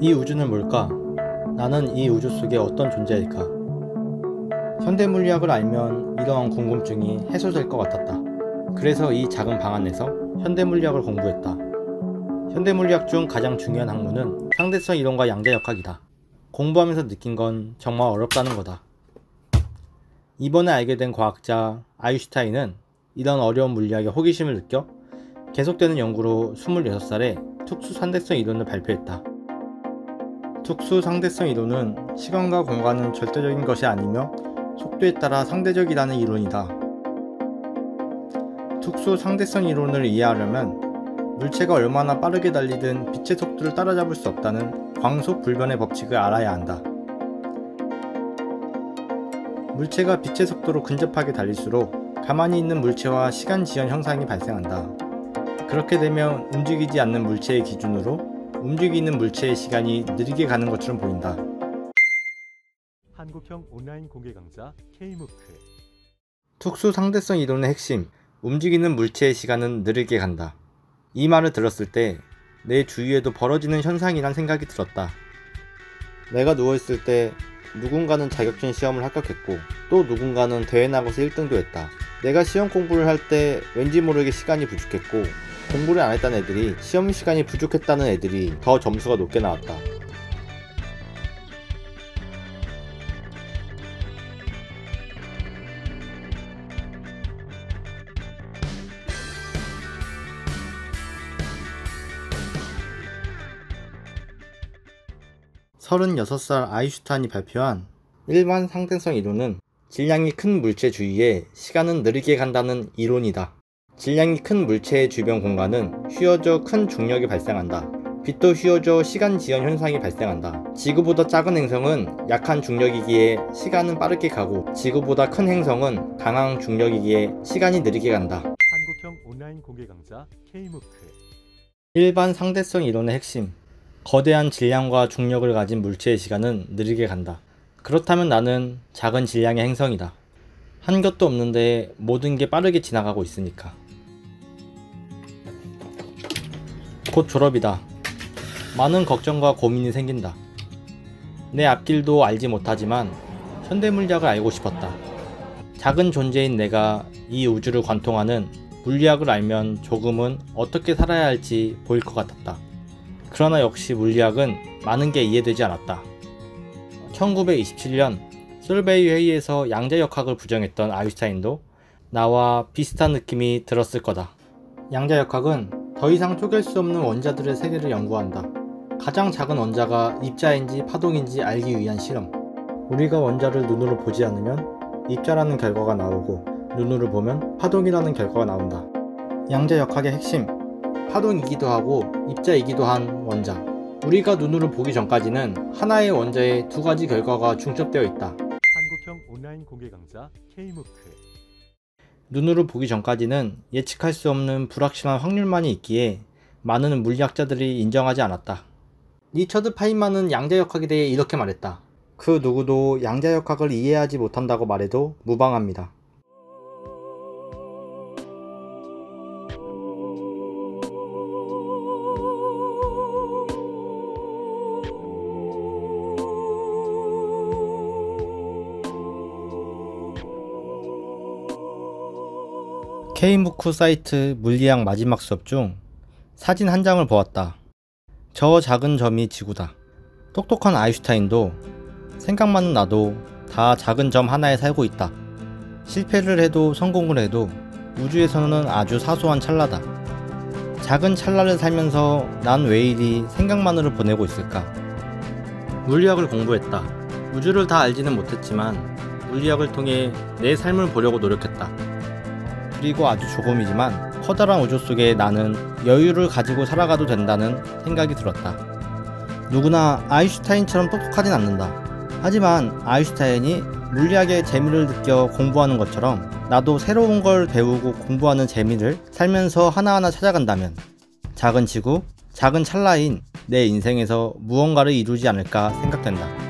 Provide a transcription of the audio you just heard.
이 우주는 뭘까? 나는 이 우주 속에 어떤 존재일까? 현대물리학을 알면 이러한 궁금증이 해소될 것 같았다. 그래서 이 작은 방 안에서 현대물리학을 공부했다. 현대물리학 중 가장 중요한 학문은 상대성 이론과 양자역학이다. 공부하면서 느낀 건 정말 어렵다는 거다. 이번에 알게 된 과학자 아인슈타인은 이런 어려운 물리학에 호기심을 느껴 계속되는 연구로 26살에 특수상대성 이론을 발표했다. 특수상대성 이론은 시간과 공간은 절대적인 것이 아니며 속도에 따라 상대적이라는 이론이다. 특수상대성 이론을 이해하려면 물체가 얼마나 빠르게 달리든 빛의 속도를 따라잡을 수 없다는 광속 불변의 법칙을 알아야 한다. 물체가 빛의 속도로 근접하게 달릴수록 가만히 있는 물체와 시간 지연 현상이 발생한다. 그렇게 되면 움직이지 않는 물체의 기준으로 움직이는 물체의 시간이 느리게 가는 것처럼 보인다. 한국형 온라인 공개 강좌 K무크. 특수상대성 이론의 핵심, 움직이는 물체의 시간은 느리게 간다. 이 말을 들었을 때 내 주위에도 벌어지는 현상이란 생각이 들었다. 내가 누워있을 때 누군가는 자격증 시험을 합격했고 또 누군가는 대회 나가서 1등도 했다. 내가 시험 공부를 할 때 왠지 모르게 시간이 부족했고 공부를 안 했다는 애들이 시험 시간이 부족했다는 애들이 더 점수가 높게 나왔다. (36) 살 아인슈타인이 발표한 일반 상대성 이론은 질량이 큰 물체 주위에 시간은 느리게 간다는 이론이다. 질량이 큰 물체의 주변 공간은 휘어져 큰 중력이 발생한다. 빛도 휘어져 시간 지연 현상이 발생한다. 지구보다 작은 행성은 약한 중력이기에 시간은 빠르게 가고 지구보다 큰 행성은 강한 중력이기에 시간이 느리게 간다. 한국형 온라인 공개 강좌 K무크. 일반 상대성 이론의 핵심, 거대한 질량과 중력을 가진 물체의 시간은 느리게 간다. 그렇다면 나는 작은 질량의 행성이다. 한 것도 없는데 모든 게 빠르게 지나가고 있으니까. 곧 졸업이다. 많은 걱정과 고민이 생긴다. 내 앞길도 알지 못하지만 현대물리학을 알고 싶었다. 작은 존재인 내가 이 우주를 관통하는 물리학을 알면 조금은 어떻게 살아야 할지 보일 것 같았다. 그러나 역시 물리학은 많은 게 이해되지 않았다. 1927년 솔베이 회의에서 양자역학을 부정했던 아인슈타인도 나와 비슷한 느낌이 들었을 거다. 양자역학은 더 이상 쪼갤 수 없는 원자들의 세계를 연구한다. 가장 작은 원자가 입자인지 파동인지 알기 위한 실험. 우리가 원자를 눈으로 보지 않으면 입자라는 결과가 나오고 눈으로 보면 파동이라는 결과가 나온다. 양자역학의 핵심, 파동이기도 하고 입자이기도 한 원자. 우리가 눈으로 보기 전까지는 하나의 원자에 두 가지 결과가 중첩되어 있다. 한국형 온라인 공개 강좌 K무크. 눈으로 보기 전까지는 예측할 수 없는 불확실한 확률만이 있기에 많은 물리학자들이 인정하지 않았다. 리처드 파인만은 양자역학에 대해 이렇게 말했다. 그 누구도 양자역학을 이해하지 못한다고 말해도 무방합니다. K무크 사이트 물리학 마지막 수업 중 사진 한 장을 보았다. 저 작은 점이 지구다. 똑똑한 아인슈타인도 생각만은 나도 다 작은 점 하나에 살고 있다. 실패를 해도 성공을 해도 우주에서는 아주 사소한 찰나다. 작은 찰나를 살면서 난 왜 이리 생각만으로 보내고 있을까? 물리학을 공부했다. 우주를 다 알지는 못했지만 물리학을 통해 내 삶을 보려고 노력했다. 그리고 아주 조금이지만 커다란 우주 속에 나는 여유를 가지고 살아가도 된다는 생각이 들었다. 누구나 아인슈타인처럼 똑똑하진 않는다. 하지만 아인슈타인이 물리학의 재미를 느껴 공부하는 것처럼 나도 새로운 걸 배우고 공부하는 재미를 살면서 하나하나 찾아간다면 작은 지구, 작은 찰나인 내 인생에서 무언가를 이루지 않을까 생각된다.